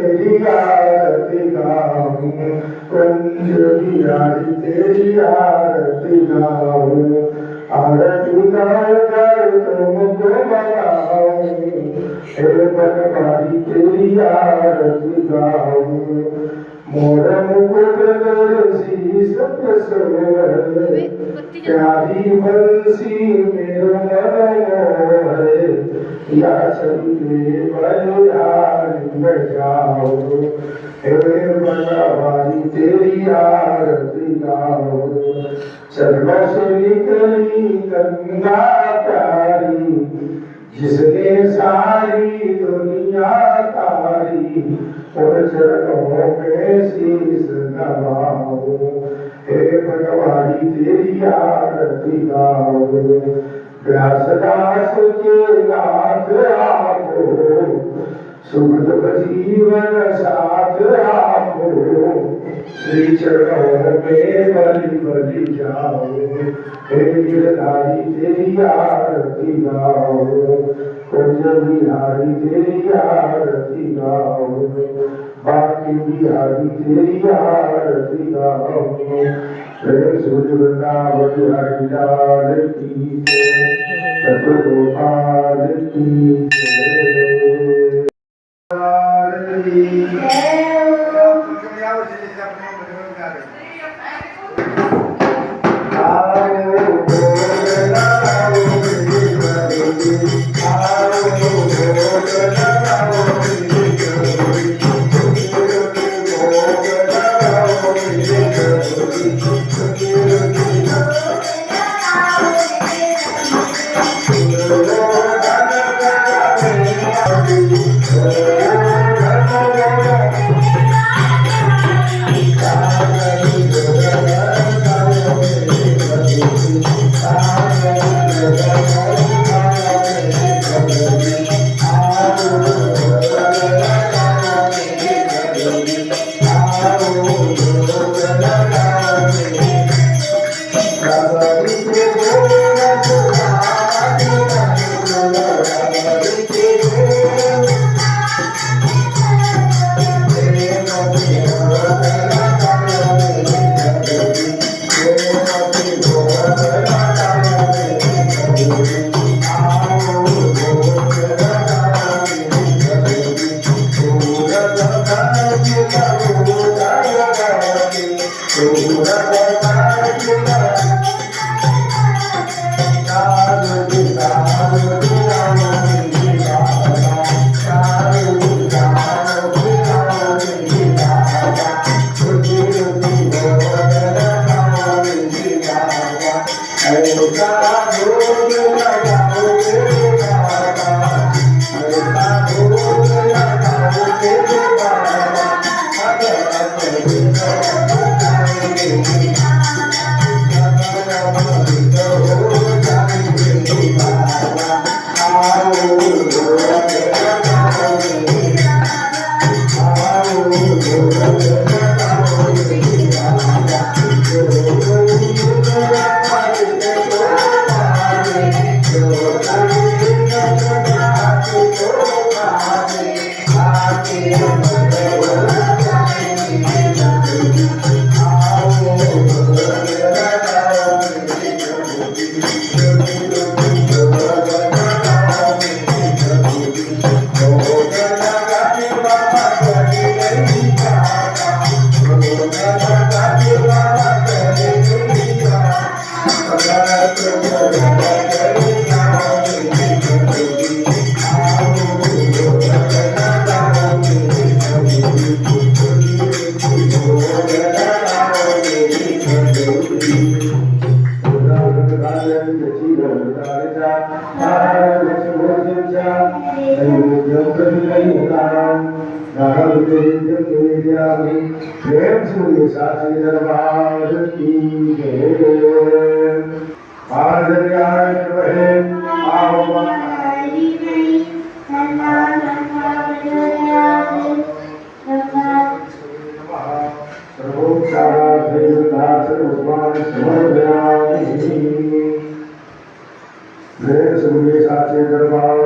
तेरी आरती गाऊं, कुंज बिहारी तेरी आरती गाऊं, आरती गाऊं कर तुमको मनाऊं, हे बनवारी तेरी आरती गाऊं, मोर मुकुट शीस सोहरे, प्यारी बंसी मेरो मन मोहे, या चलते बलिहारी बजाओ, हे बनवारी तेरी आरती गाओ, चरणों से निकली गंगा प्यारी, जिसने सारी दुनिया तारी, उन चरणों में शीस नवाओ, हे बनवारी तेरी आरती गाओ, व्यासदास के नाथ आपो, सुख दुख जीवन साथ आपो, श्री चरणों में बलि बलि जाओ, हे गिरधारी तेरी आरती गाओ, कुंज बिहारी तेरी आरती गाओ, बाकी बिहारी तेरी आरती गाओ, प्रेम सूर्य वृंदावन हरि लाल की जय, सतगोपाल की जय। प्रेम सूर्य साची दरबार की जय। पादर्याय वहे आओ प्रेम सूर्य साची दरबार